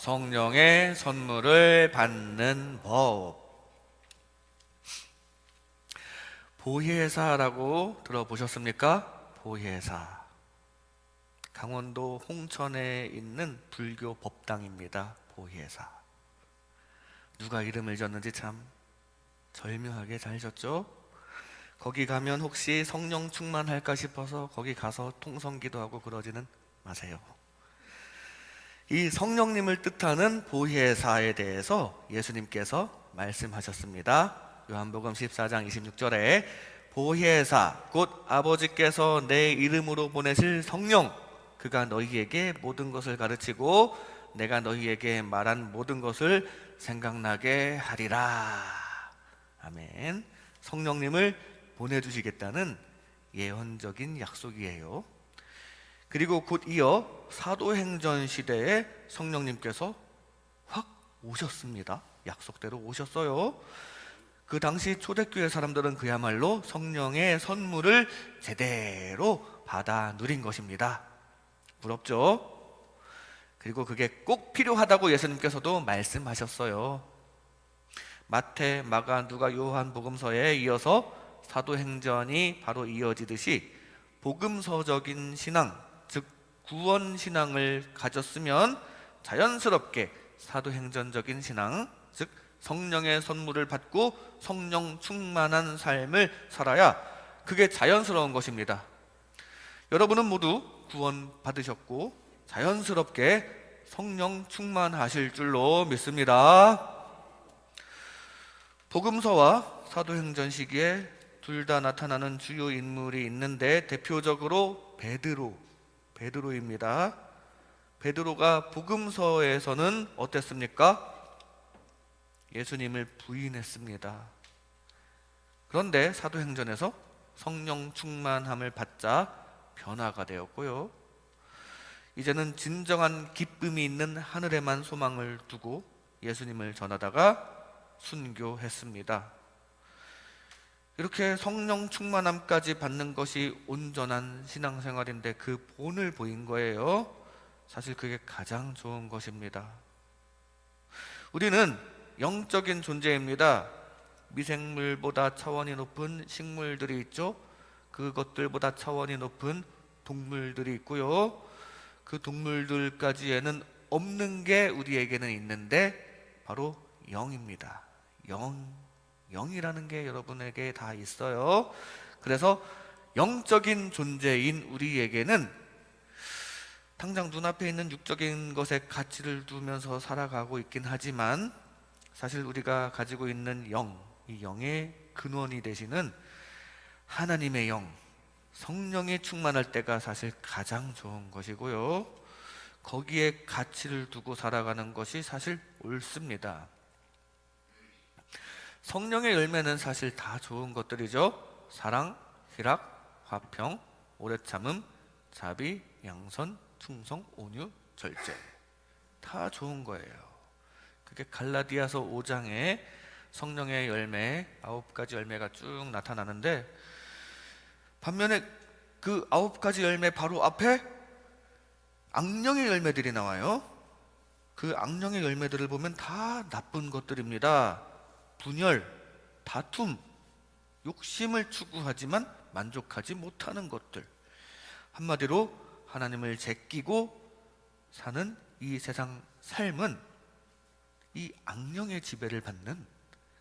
성령의 선물을 받는 법. 보혜사라고 들어보셨습니까? 보혜사. 강원도 홍천에 있는 불교 법당입니다. 보혜사. 누가 이름을 졌는지 참 절묘하게 잘 졌죠? 거기 가면 혹시 성령 충만할까 싶어서 거기 가서 통성기도 하고 그러지는 마세요. 이 성령님을 뜻하는 보혜사에 대해서 예수님께서 말씀하셨습니다. 요한복음 14장 26절에 보혜사 곧 아버지께서 내 이름으로 보내실 성령, 그가 너희에게 모든 것을 가르치고 내가 너희에게 말한 모든 것을 생각나게 하리라. 아멘. 성령님을 보내주시겠다는 예언적인 약속이에요. 그리고 곧 이어 사도행전 시대에 성령님께서 확 오셨습니다. 약속대로 오셨어요. 그 당시 초대교회 사람들은 그야말로 성령의 선물을 제대로 받아 누린 것입니다. 부럽죠? 그리고 그게 꼭 필요하다고 예수님께서도 말씀하셨어요. 마태, 마가, 누가, 요한 복음서에 이어서 사도행전이 바로 이어지듯이 복음서적인 신앙, 즉 구원신앙을 가졌으면 자연스럽게 사도행전적인 신앙, 즉 성령의 선물을 받고 성령 충만한 삶을 살아야 그게 자연스러운 것입니다. 여러분은 모두 구원 받으셨고 자연스럽게 성령 충만하실 줄로 믿습니다. 복음서와 사도행전 시기에 둘 다 나타나는 주요 인물이 있는데 대표적으로 베드로입니다. 베드로가 복음서에서는 어땠습니까? 예수님을 부인했습니다. 그런데 사도행전에서 성령 충만함을 받자 변화가 되었고요. 이제는 진정한 기쁨이 있는 하늘에만 소망을 두고 예수님을 전하다가 순교했습니다. 이렇게 성령 충만함까지 받는 것이 온전한 신앙생활인데 그 본을 보인 거예요. 사실 그게 가장 좋은 것입니다. 우리는 영적인 존재입니다. 미생물보다 차원이 높은 식물들이 있죠. 그것들보다 차원이 높은 동물들이 있고요. 그 동물들까지에는 없는 게 우리에게는 있는데 바로 영입니다. 영이라는 게 여러분에게 다 있어요. 그래서 영적인 존재인 우리에게는 당장 눈앞에 있는 육적인 것에 가치를 두면서 살아가고 있긴 하지만 사실 우리가 가지고 있는 영, 이 영의 근원이 되시는 하나님의 영, 성령이 충만할 때가 사실 가장 좋은 것이고요. 거기에 가치를 두고 살아가는 것이 사실 옳습니다. 성령의 열매는 사실 다 좋은 것들이죠. 사랑, 희락, 화평, 오래 참음, 자비, 양선, 충성, 온유, 절제. 다 좋은 거예요. 그게 갈라디아서 5장에 성령의 열매 9가지 열매가 쭉 나타나는데 반면에 그 9가지 열매 바로 앞에 악령의 열매들이 나와요. 그 악령의 열매들을 보면 다 나쁜 것들입니다. 분열, 다툼, 욕심을 추구하지만 만족하지 못하는 것들. 한마디로 하나님을 제끼고 사는 이 세상 삶은 이 악령의 지배를 받는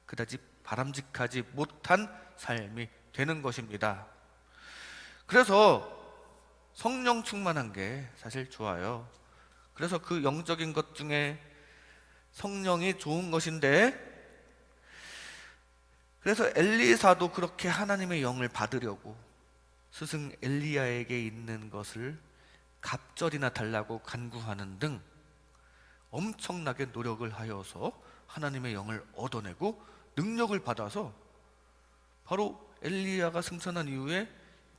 그다지 바람직하지 못한 삶이 되는 것입니다. 그래서 성령 충만한 게 사실 좋아요. 그래서 그 영적인 것 중에 성령이 좋은 것인데 그래서 엘리사도 그렇게 하나님의 영을 받으려고 스승 엘리야에게 있는 것을 갑절이나 달라고 간구하는 등 엄청나게 노력을 하여서 하나님의 영을 얻어내고 능력을 받아서 바로 엘리야가 승천한 이후에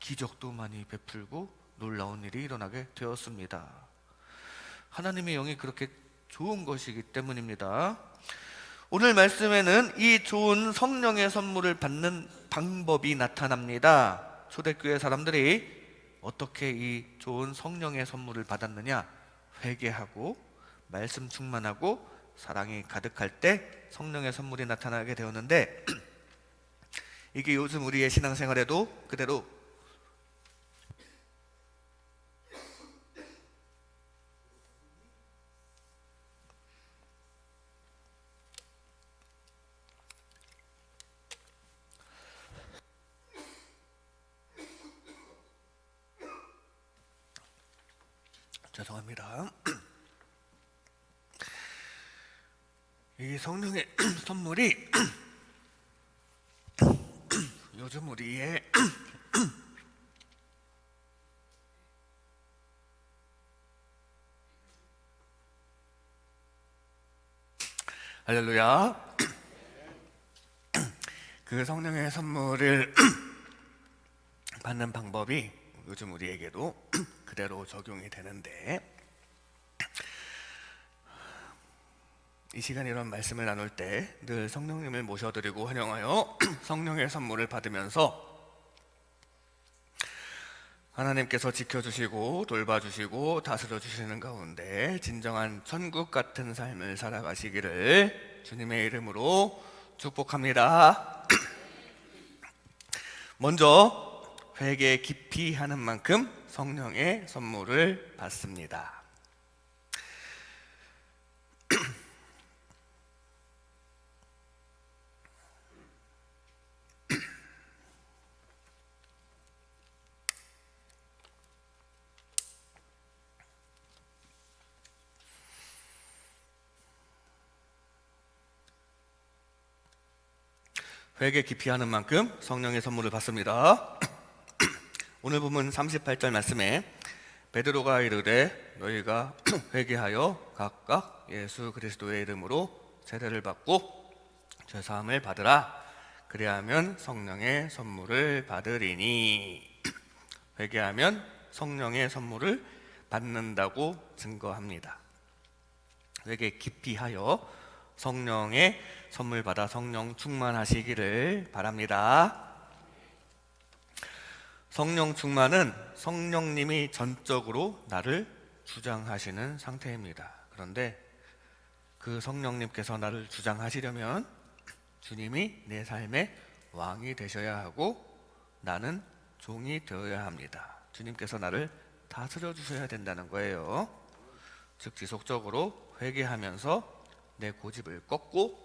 기적도 많이 베풀고 놀라운 일이 일어나게 되었습니다. 하나님의 영이 그렇게 좋은 것이기 때문입니다. 오늘 말씀에는 이 좋은 성령의 선물을 받는 방법이 나타납니다. 초대교회 사람들이 어떻게 이 좋은 성령의 선물을 받았느냐? 회개하고 말씀 충만하고 사랑이 가득할 때 성령의 선물이 나타나게 되었는데 이게 요즘 우리의 신앙생활에도 그대로 죄송합니다. 이 성령의 선물이 요즘 우리의 할렐루야. 그 성령의 선물을 받는 방법이 요즘 우리에게도 그대로 적용이 되는데, 이 시간 이런 말씀을 나눌 때 늘 성령님을 모셔드리고 환영하여 성령의 선물을 받으면서 하나님께서 지켜주시고 돌봐주시고 다스려주시는 가운데 진정한 천국 같은 삶을 살아가시기를 주님의 이름으로 축복합니다. 먼저 회개 깊이 하는 만큼 성령의 선물을 받습니다. 회개 깊이 하는 만큼 성령의 선물을 받습니다. 오늘 본문 38절 말씀에 베드로가 이르되 너희가 회개하여 각각 예수 그리스도의 이름으로 세례를 받고 죄사함을 받으라. 그리하면 성령의 선물을 받으리니. 회개하면 성령의 선물을 받는다고 증거합니다. 회개 깊이 하여 성령의 선물 받아 성령 충만하시기를 바랍니다. 성령 충만은 성령님이 전적으로 나를 주장하시는 상태입니다. 그런데 그 성령님께서 나를 주장하시려면 주님이 내 삶의 왕이 되셔야 하고 나는 종이 되어야 합니다. 주님께서 나를 다스려 주셔야 된다는 거예요. 즉 지속적으로 회개하면서 내 고집을 꺾고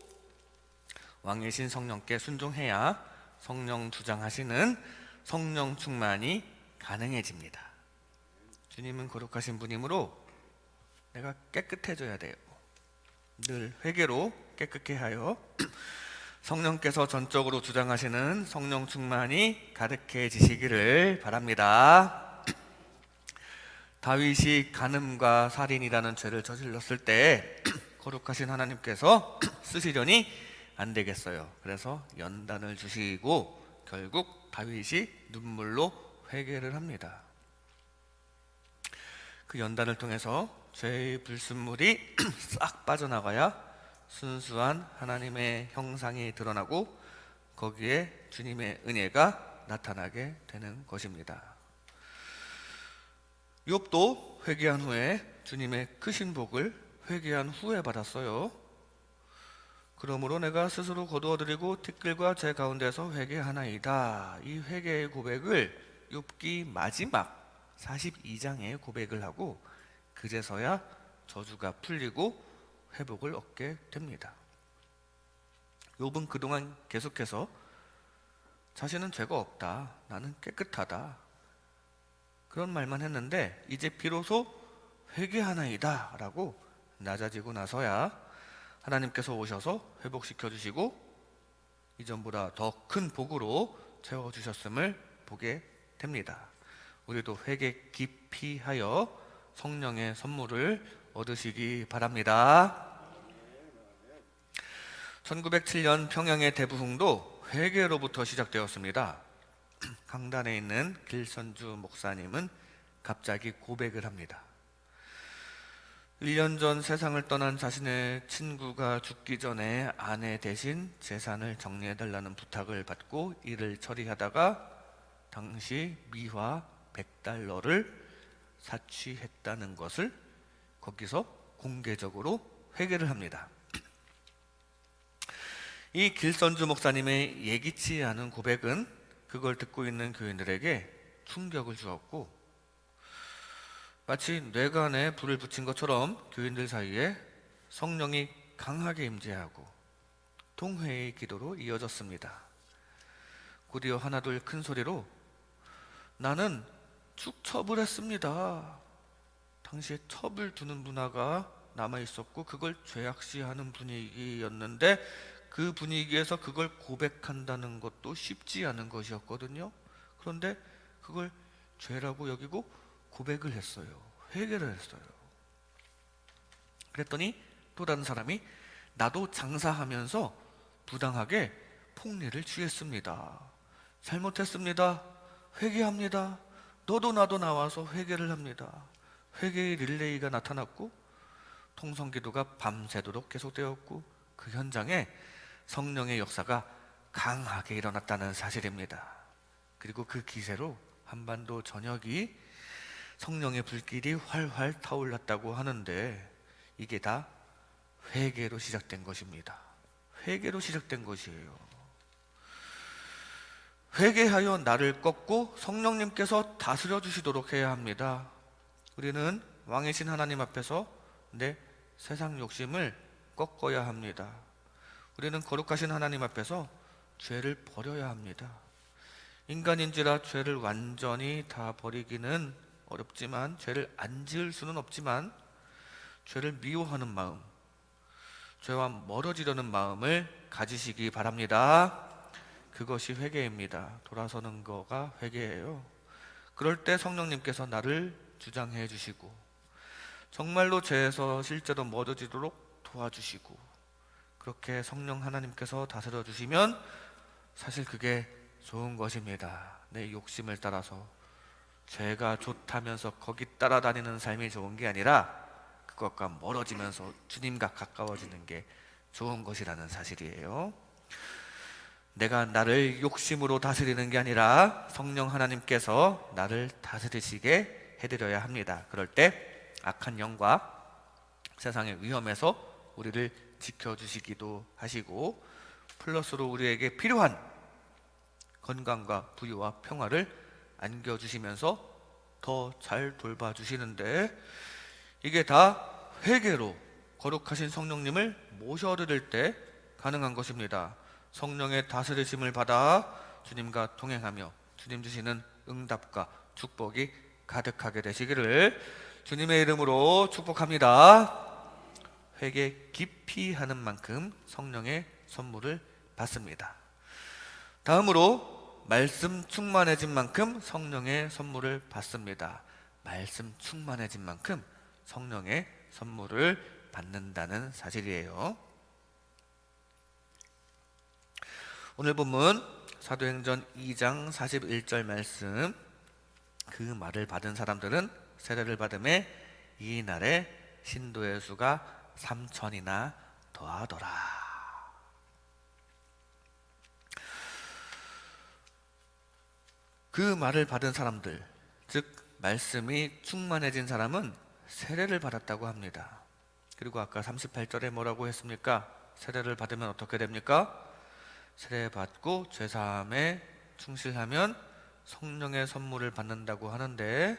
왕이신 성령께 순종해야 성령 주장하시는 성령 충만이 가능해집니다. 주님은 거룩하신 분이므로 내가 깨끗해져야 돼요. 늘 회개로 깨끗게 하여 성령께서 전적으로 주장하시는 성령 충만이 가득해지시기를 바랍니다. 다윗이 간음과 살인이라는 죄를 저질렀을 때 거룩하신 하나님께서 쓰시려니 안 되겠어요. 그래서 연단을 주시고 결국 다윗이 눈물로 회개를 합니다. 그 연단을 통해서 죄의 불순물이 싹 빠져나가야 순수한 하나님의 형상이 드러나고 거기에 주님의 은혜가 나타나게 되는 것입니다. 욥도 회개한 후에 주님의 크신 복을 회개한 후에 받았어요. 그러므로 내가 스스로 거두어드리고 티끌과 제 가운데서 회개하나이다. 이 회개의 고백을 욥기 마지막 42장에 고백을 하고 그제서야 저주가 풀리고 회복을 얻게 됩니다. 욥은 그동안 계속해서 자신은 죄가 없다, 나는 깨끗하다, 그런 말만 했는데 이제 비로소 회개하나이다 라고 낮아지고 나서야 하나님께서 오셔서 회복시켜 주시고 이전보다 더 큰 복으로 채워주셨음을 보게 됩니다. 우리도 회개 깊이 하여 성령의 선물을 얻으시기 바랍니다. 1907년 평양의 대부흥도 회개로부터 시작되었습니다. 강단에 있는 길선주 목사님은 갑자기 고백을 합니다. 1년 전 세상을 떠난 자신의 친구가 죽기 전에 아내 대신 재산을 정리해달라는 부탁을 받고 일을 처리하다가 당시 미화 $100를 사취했다는 것을 거기서 공개적으로 회개를 합니다. 이 길선주 목사님의 예기치 않은 고백은 그걸 듣고 있는 교인들에게 충격을 주었고, 마치 뇌관에 불을 붙인 것처럼 교인들 사이에 성령이 강하게 임재하고 동회의 기도로 이어졌습니다. 곧이어 하나둘 큰 소리로 나는 축첩을 했습니다. 당시에 첩을 두는 문화가 남아있었고 그걸 죄악시하는 분위기였는데 그 분위기에서 그걸 고백한다는 것도 쉽지 않은 것이었거든요. 그런데 그걸 죄라고 여기고 고백을 했어요. 회개를 했어요. 그랬더니 또 다른 사람이 나도 장사하면서 부당하게 폭리를 취했습니다. 잘못했습니다. 회개합니다. 너도 나도 나와서 회개를 합니다. 회개의 릴레이가 나타났고 통성기도가 밤새도록 계속되었고 그 현장에 성령의 역사가 강하게 일어났다는 사실입니다. 그리고 그 기세로 한반도 전역이 성령의 불길이 활활 타올랐다고 하는데 이게 다 회개로 시작된 것입니다. 회개로 시작된 것이에요. 회개하여 나를 꺾고 성령님께서 다스려 주시도록 해야 합니다. 우리는 왕이신 하나님 앞에서 내 세상 욕심을 꺾어야 합니다. 우리는 거룩하신 하나님 앞에서 죄를 버려야 합니다. 인간인지라 죄를 완전히 다 버리기는 어렵지만, 죄를 안 지을 수는 없지만 죄를 미워하는 마음, 죄와 멀어지려는 마음을 가지시기 바랍니다. 그것이 회개입니다. 돌아서는 거가 회개예요. 그럴 때 성령님께서 나를 주장해 주시고 정말로 죄에서 실제로 멀어지도록 도와주시고 그렇게 성령 하나님께서 다스려 주시면 사실 그게 좋은 것입니다. 내 욕심을 따라서 죄가 좋다면서 거기 따라다니는 삶이 좋은 게 아니라 그것과 멀어지면서 주님과 가까워지는 게 좋은 것이라는 사실이에요. 내가 나를 욕심으로 다스리는 게 아니라 성령 하나님께서 나를 다스리시게 해드려야 합니다. 그럴 때 악한 영과 세상의 위험에서 우리를 지켜주시기도 하시고 플러스로 우리에게 필요한 건강과 부유와 평화를 안겨주시면서 더 잘 돌봐주시는데 이게 다 회개로 거룩하신 성령님을 모셔드릴 때 가능한 것입니다. 성령의 다스리심을 받아 주님과 동행하며 주님 주시는 응답과 축복이 가득하게 되시기를 주님의 이름으로 축복합니다. 회개 깊이 하는 만큼 성령의 선물을 받습니다. 다음으로 말씀 충만해진 만큼 성령의 선물을 받습니다. 말씀 충만해진 만큼 성령의 선물을 받는다는 사실이에요. 오늘 본문 사도행전 2장 41절 말씀, 그 말을 받은 사람들은 세례를 받음에 이날에 신도의 수가 3,000이나 더하더라. 그 말을 받은 사람들, 즉 말씀이 충만해진 사람은 세례를 받았다고 합니다. 그리고 아까 38절에 뭐라고 했습니까? 세례를 받으면 어떻게 됩니까? 세례 받고 죄사함에 충실하면 성령의 선물을 받는다고 하는데,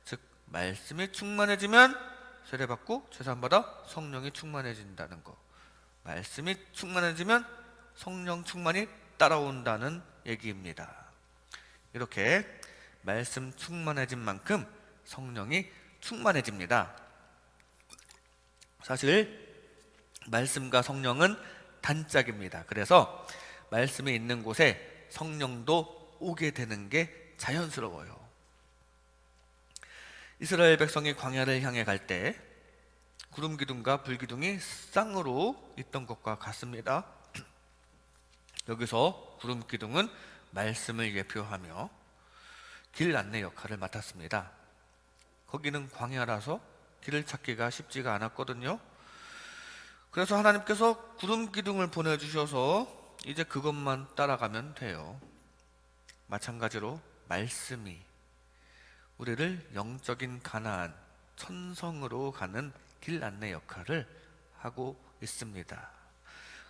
즉 말씀이 충만해지면 세례 받고 죄사함 받아 성령이 충만해진다는 거, 말씀이 충만해지면 성령 충만이 따라온다는 얘기입니다. 이렇게 말씀 충만해진 만큼 성령이 충만해집니다. 사실 말씀과 성령은 단짝입니다. 그래서 말씀이 있는 곳에 성령도 오게 되는 게 자연스러워요. 이스라엘 백성이 광야를 향해 갈 때 구름 기둥과 불 기둥이 쌍으로 있던 것과 같습니다. 여기서 구름 기둥은 말씀을 예표하며 길 안내 역할을 맡았습니다. 거기는 광야라서 길을 찾기가 쉽지가 않았거든요. 그래서 하나님께서 구름 기둥을 보내주셔서 이제 그것만 따라가면 돼요. 마찬가지로 말씀이 우리를 영적인 가나안, 천성으로 가는 길 안내 역할을 하고 있습니다.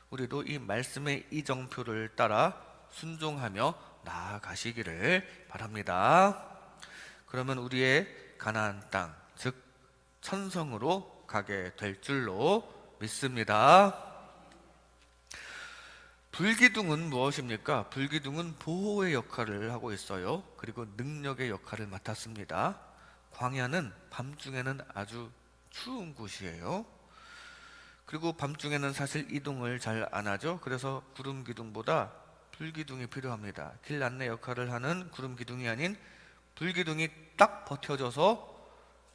우리도 이 말씀의 이정표를 따라 순종하며 나아가시기를 바랍니다. 그러면 우리의 가나안 땅, 즉 천성으로 가게 될 줄로 믿습니다. 불기둥은 무엇입니까? 불기둥은 보호의 역할을 하고 있어요. 그리고 능력의 역할을 맡았습니다. 광야는 밤중에는 아주 추운 곳이에요. 그리고 밤중에는 사실 이동을 잘 안 하죠. 그래서 구름기둥보다 불기둥이 필요합니다. 길 안내 역할을 하는 구름기둥이 아닌 불기둥이 딱 버텨줘서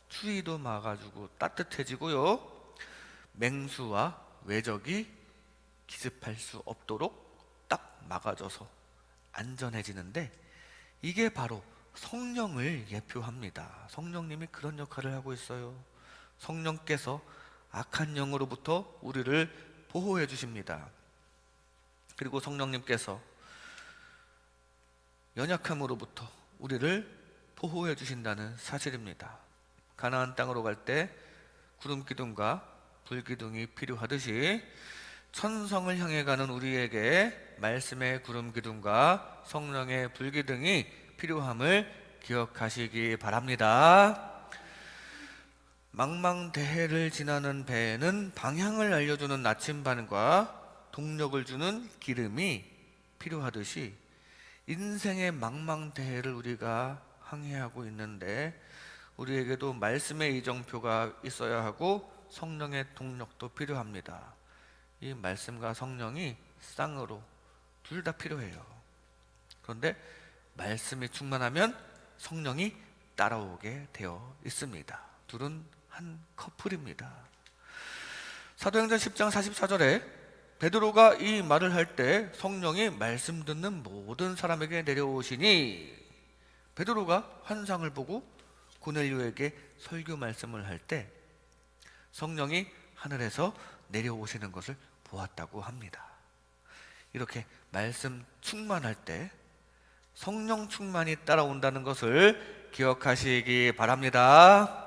추위도 막아주고 따뜻해지고요. 맹수와 외적이 기습할 수 없도록 딱 막아줘서 안전해지는데, 이게 바로 성령을 예표합니다. 성령님이 그런 역할을 하고 있어요. 성령께서 악한 영으로부터 우리를 보호해 주십니다. 그리고 성령님께서 연약함으로부터 우리를 보호해 주신다는 사실입니다. 가나안 땅으로 갈 때 구름기둥과 불기둥이 필요하듯이 천성을 향해 가는 우리에게 말씀의 구름기둥과 성령의 불기둥이 필요함을 기억하시기 바랍니다. 망망대해를 지나는 배에는 방향을 알려주는 나침반과 동력을 주는 기름이 필요하듯이 인생의 망망대해를 우리가 항해하고 있는데 우리에게도 말씀의 이정표가 있어야 하고 성령의 동력도 필요합니다. 이 말씀과 성령이 쌍으로 둘 다 필요해요. 그런데 말씀이 충만하면 성령이 따라오게 되어 있습니다. 둘은 한 커플입니다. 사도행전 10장 44절에 베드로가 이 말을 할 때 성령이 말씀 듣는 모든 사람에게 내려오시니, 베드로가 환상을 보고 고넬료에게 설교 말씀을 할 때 성령이 하늘에서 내려오시는 것을 보았다고 합니다. 이렇게 말씀 충만할 때 성령 충만이 따라온다는 것을 기억하시기 바랍니다.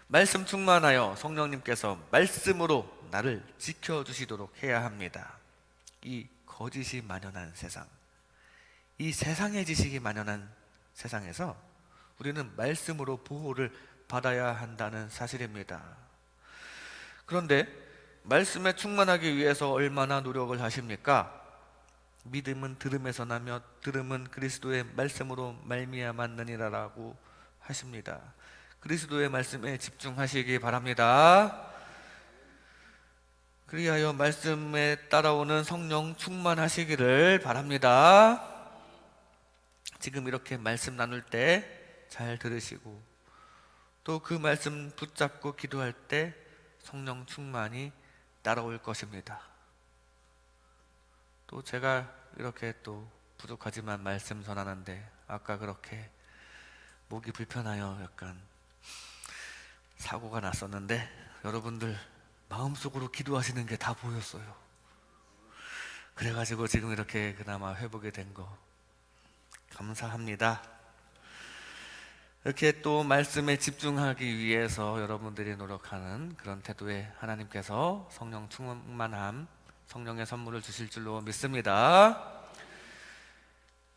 말씀 충만하여 성령님께서 말씀으로 나를 지켜주시도록 해야 합니다. 이 거짓이 만연한 세상, 이 세상의 지식이 만연한 세상에서 우리는 말씀으로 보호를 받아야 한다는 사실입니다. 그런데 말씀에 충만하기 위해서 얼마나 노력을 하십니까? 믿음은 들음에서 나며 들음은 그리스도의 말씀으로 말미암았느니라라고 하십니다. 그리스도의 말씀에 집중하시기 바랍니다. 그리하여 말씀에 따라오는 성령 충만하시기를 바랍니다. 지금 이렇게 말씀 나눌 때 잘 들으시고 또 그 말씀 붙잡고 기도할 때 성령 충만이 따라올 것입니다. 또 제가 이렇게 또 부족하지만 말씀 전하는데 아까 그렇게 목이 불편하여 약간 사고가 났었는데 여러분들 마음속으로 기도하시는 게 다 보였어요. 그래가지고 지금 이렇게 그나마 회복이 된 거 감사합니다. 이렇게 또 말씀에 집중하기 위해서 여러분들이 노력하는 그런 태도에 하나님께서 성령 충만함, 성령의 선물을 주실 줄로 믿습니다.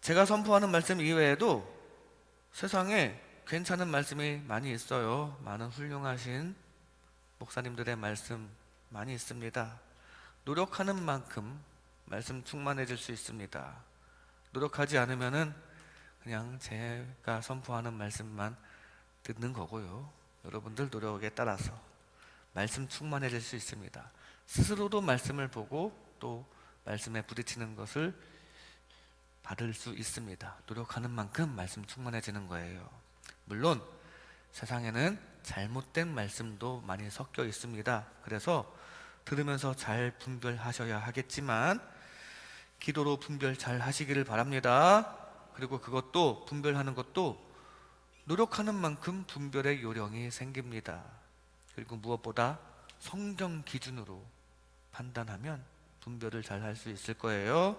제가 선포하는 말씀 이외에도 세상에 괜찮은 말씀이 많이 있어요. 많은 훌륭하신 목사님들의 말씀 많이 있습니다. 노력하는 만큼 말씀 충만해질 수 있습니다. 노력하지 않으면은 그냥 제가 선포하는 말씀만 듣는 거고요. 여러분들 노력에 따라서 말씀 충만해질 수 있습니다. 스스로도 말씀을 보고 또 말씀에 부딪히는 것을 받을 수 있습니다. 노력하는 만큼 말씀 충만해지는 거예요. 물론 세상에는 잘못된 말씀도 많이 섞여 있습니다. 그래서 들으면서 잘 분별하셔야 하겠지만 기도로 분별 잘 하시기를 바랍니다. 그리고 그것도 분별하는 것도 노력하는 만큼 분별의 요령이 생깁니다. 그리고 무엇보다 성경 기준으로 판단하면 분별을 잘 할 수 있을 거예요.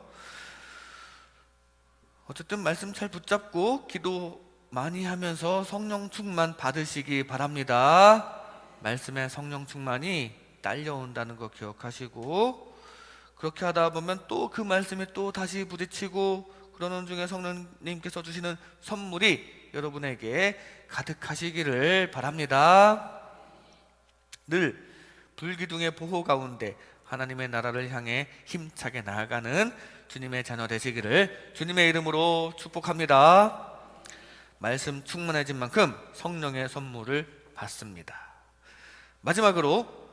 어쨌든 말씀 잘 붙잡고 기도 많이 하면서 성령 충만 받으시기 바랍니다. 말씀의 성령 충만이 딸려온다는 거 기억하시고, 그렇게 하다 보면 또 그 말씀이 또 다시 부딪히고, 그러는 중에 성령님께서 주시는 선물이 여러분에게 가득하시기를 바랍니다. 늘 불기둥의 보호 가운데 하나님의 나라를 향해 힘차게 나아가는 주님의 자녀 되시기를 주님의 이름으로 축복합니다. 말씀 충만해진 만큼 성령의 선물을 받습니다. 마지막으로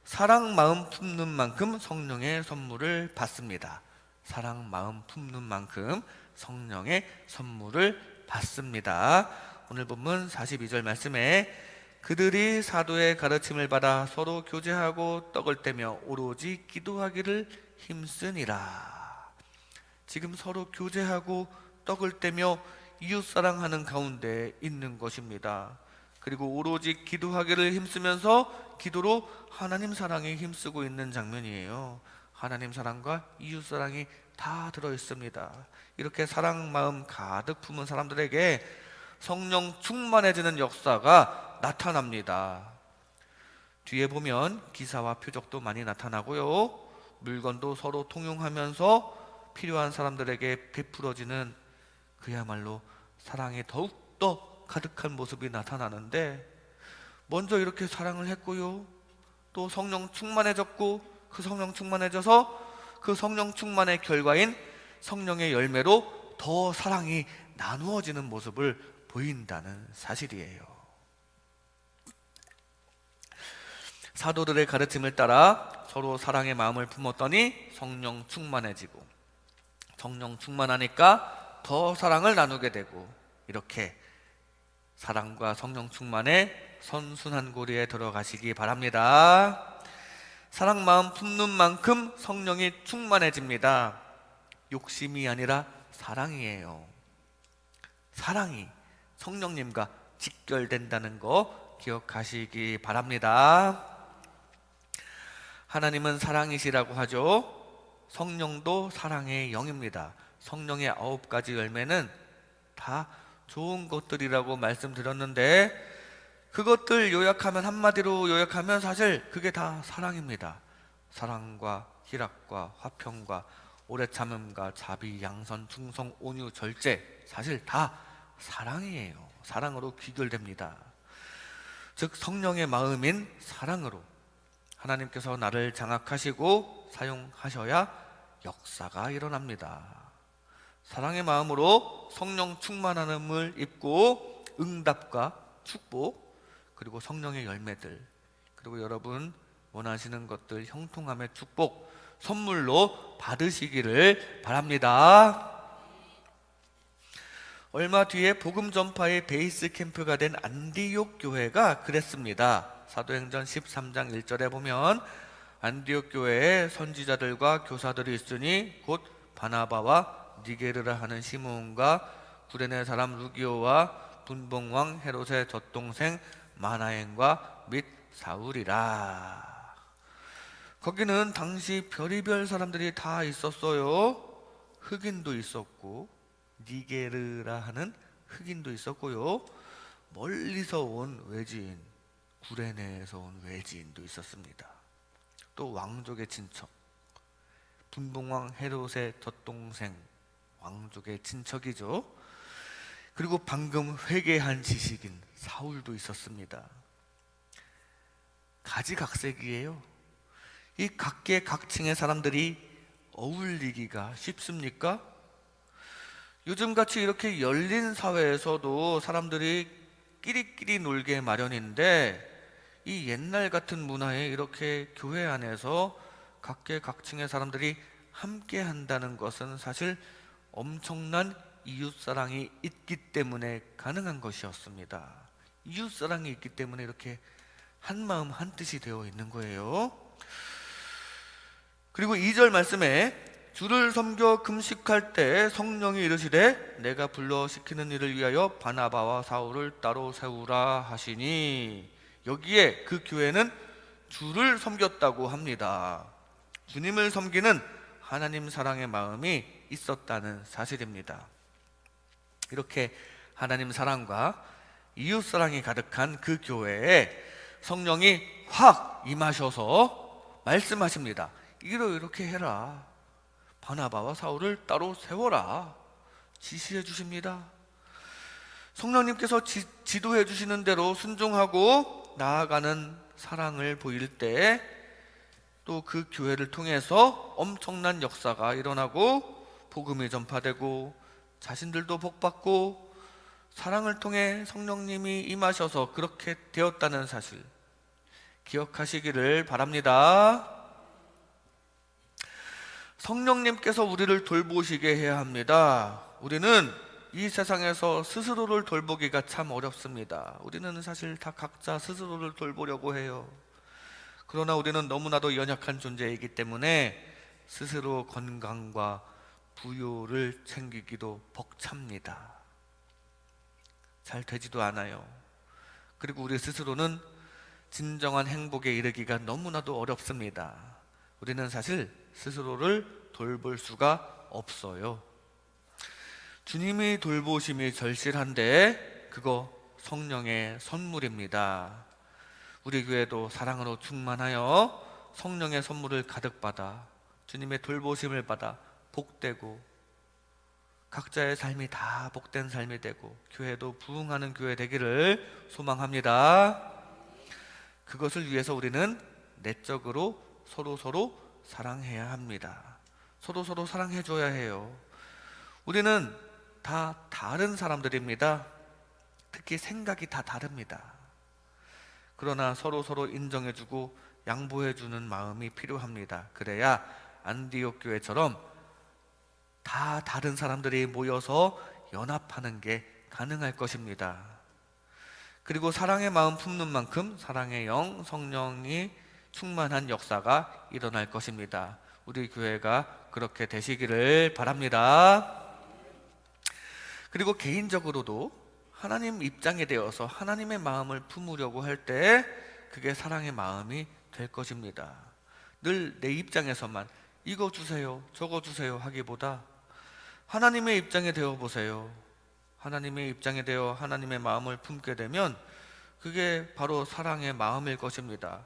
사랑 마음 품는 만큼 성령의 선물을 받습니다. 사랑 마음 품는 만큼 성령의 선물을 받습니다. 오늘 본문 42절 말씀에 그들이 사도의 가르침을 받아 서로 교제하고 떡을 떼며 오로지 기도하기를 힘쓰니라. 지금 서로 교제하고 떡을 떼며 이웃사랑하는 가운데 있는 것입니다. 그리고 오로지 기도하기를 힘쓰면서 기도로 하나님 사랑에 힘쓰고 있는 장면이에요. 하나님 사랑과 이웃 사랑이 다 들어있습니다. 이렇게 사랑 마음 가득 품은 사람들에게 성령 충만해지는 역사가 나타납니다. 뒤에 보면 기사와 표적도 많이 나타나고요, 물건도 서로 통용하면서 필요한 사람들에게 베풀어지는 그야말로 사랑이 더욱더 가득한 모습이 나타나는데, 먼저 이렇게 사랑을 했고요, 또 성령 충만해졌고, 그 성령 충만해져서 그 성령 충만의 결과인 성령의 열매로 더 사랑이 나누어지는 모습을 보인다는 사실이에요. 사도들의 가르침을 따라 서로 사랑의 마음을 품었더니 성령 충만해지고, 성령 충만하니까 더 사랑을 나누게 되고, 이렇게 사랑과 성령 충만의 선순환 고리에 들어가시기 바랍니다. 사랑 마음 품는 만큼 성령이 충만해집니다. 욕심이 아니라 사랑이에요. 사랑이 성령님과 직결된다는 거 기억하시기 바랍니다. 하나님은 사랑이시라고 하죠. 성령도 사랑의 영입니다. 성령의 9가지 열매는 다 좋은 것들이라고 말씀드렸는데, 그것들 요약하면, 한마디로 요약하면 사실 그게 다 사랑입니다. 사랑과 희락과 화평과 오래 참음과 자비, 양선, 충성, 온유, 절제, 사실 다 사랑이에요. 사랑으로 귀결됩니다. 즉 성령의 마음인 사랑으로 하나님께서 나를 장악하시고 사용하셔야 역사가 일어납니다. 사랑의 마음으로 성령 충만함을 입고 응답과 축복, 그리고 성령의 열매들, 그리고 여러분 원하시는 것들 형통함의 축복 선물로 받으시기를 바랍니다. 얼마 뒤에 복음 전파의 베이스 캠프가 된 안디옥 교회가 그랬습니다. 사도행전 13장 1절에 보면 안디옥 교회에 선지자들과 교사들이 있으니 곧 바나바와 니게르라 하는 시므온과 구레네 사람 루기오와 분봉왕 헤롯의 젖동생 마나엔과 및 사울이라. 거기는 당시 별의별 사람들이 다 있었어요. 흑인도 있었고 니게르라 하는 흑인도 있었고요, 멀리서 온 외지인, 구레네에서 온 외지인도 있었습니다. 또 왕족의 친척, 분봉왕 헤롯의 젖동생, 왕족의 친척이죠. 그리고 방금 회개한 지식인 사울도 있었습니다. 가지각색이에요. 이 각계각층의 사람들이 어울리기가 쉽습니까? 요즘같이 이렇게 열린 사회에서도 사람들이 끼리끼리 놀게 마련인데, 이 옛날 같은 문화에 이렇게 교회 안에서 각계각층의 사람들이 함께 한다는 것은 사실 엄청난 이웃사랑이 있기 때문에 가능한 것이었습니다. 이웃사랑이 있기 때문에 이렇게 한마음 한뜻이 되어 있는 거예요. 그리고 2절 말씀에 주를 섬겨 금식할 때 성령이 이르시되 내가 불러 시키는 일을 위하여 바나바와 사울을 따로 세우라 하시니, 여기에 그 교회는 주를 섬겼다고 합니다. 주님을 섬기는 하나님 사랑의 마음이 있었다는 사실입니다. 이렇게 하나님 사랑과 이웃 사랑이 가득한 그 교회에 성령이 확 임하셔서 말씀하십니다. 이렇게 해라. 바나바와 사울을 따로 세워라. 지시해 주십니다. 성령님께서 지도해 주시는 대로 순종하고 나아가는 사랑을 보일 때 또 그 교회를 통해서 엄청난 역사가 일어나고 복음이 전파되고 자신들도 복받고 사랑을 통해 성령님이 임하셔서 그렇게 되었다는 사실 기억하시기를 바랍니다. 성령님께서 우리를 돌보시게 해야 합니다. 우리는 이 세상에서 스스로를 돌보기가 참 어렵습니다. 우리는 사실 다 각자 스스로를 돌보려고 해요. 그러나 우리는 너무나도 연약한 존재이기 때문에 스스로 건강과 부요를 챙기기도 벅찹니다. 잘 되지도 않아요. 그리고 우리 스스로는 진정한 행복에 이르기가 너무나도 어렵습니다. 우리는 사실 스스로를 돌볼 수가 없어요. 주님이 돌보심이 절실한데 그거 성령의 선물입니다. 우리 교회도 사랑으로 충만하여 성령의 선물을 가득 받아 주님의 돌보심을 받아 복되고 각자의 삶이 다 복된 삶이 되고 교회도 부흥하는 교회 되기를 소망합니다. 그것을 위해서 우리는 내적으로 서로 사랑해야 합니다. 서로 사랑해줘야 해요. 우리는 다 다른 사람들입니다. 특히 생각이 다 다릅니다. 그러나 서로 인정해주고 양보해주는 마음이 필요합니다. 그래야 안디옥 교회처럼 다 다른 사람들이 모여서 연합하는 게 가능할 것입니다. 그리고 사랑의 마음 품는 만큼 사랑의 영 성령이 충만한 역사가 일어날 것입니다. 우리 교회가 그렇게 되시기를 바랍니다. 그리고 개인적으로도 하나님 입장에 대어서 하나님의 마음을 품으려고 할 때 그게 사랑의 마음이 될 것입니다. 늘 내 입장에서만 이거 주세요, 저거 주세요 하기보다 하나님의 입장에 되어 보세요. 하나님의 입장에 되어 하나님의 마음을 품게 되면 그게 바로 사랑의 마음일 것입니다.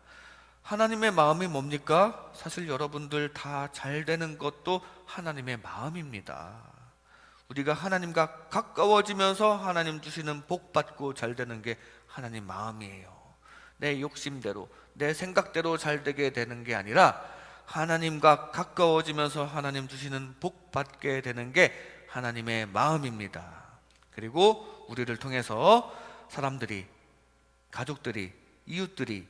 하나님의 마음이 뭡니까? 사실 여러분들 다 잘 되는 것도 하나님의 마음입니다. 우리가 하나님과 가까워지면서 하나님 주시는 복 받고 잘 되는 게 하나님 마음이에요. 내 욕심대로 내 생각대로 잘 되게 되는 게 아니라 하나님과 가까워지면서 하나님 주시는 복 받게 되는 게 하나님의 마음입니다. 그리고 우리를 통해서 사람들이, 가족들이, 이웃들이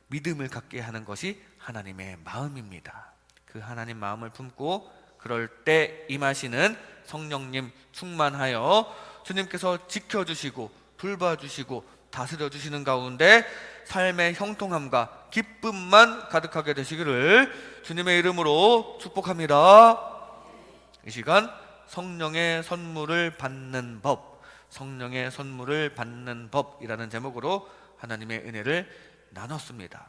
믿음을 갖게 하는 것이 하나님의 마음입니다. 그 하나님 마음을 품고 그럴 때 임하시는 성령님 충만하여 주님께서 지켜주시고 돌봐주시고 다스려주시는 가운데 삶의 형통함과 기쁨만 가득하게 되시기를 주님의 이름으로 축복합니다. 이 시간 성령의 선물을 받는 법, 성령의 선물을 받는 법이라는 제목으로 하나님의 은혜를 나눴습니다.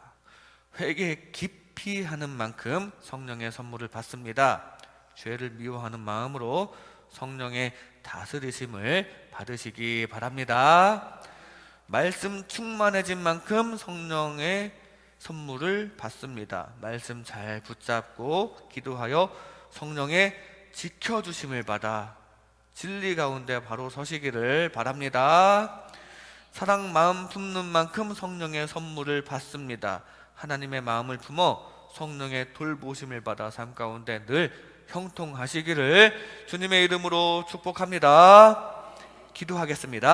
회개 깊이 하는 만큼 성령의 선물을 받습니다. 죄를 미워하는 마음으로 성령의 다스리심을 받으시기 바랍니다. 말씀 충만해진 만큼 성령의 선물을 받습니다. 말씀 잘 붙잡고 기도하여 성령의 지켜주심을 받아 진리 가운데 바로 서시기를 바랍니다. 사랑 마음 품는 만큼 성령의 선물을 받습니다. 하나님의 마음을 품어 성령의 돌보심을 받아 삶 가운데 늘 형통하시기를 주님의 이름으로 축복합니다. 기도하겠습니다.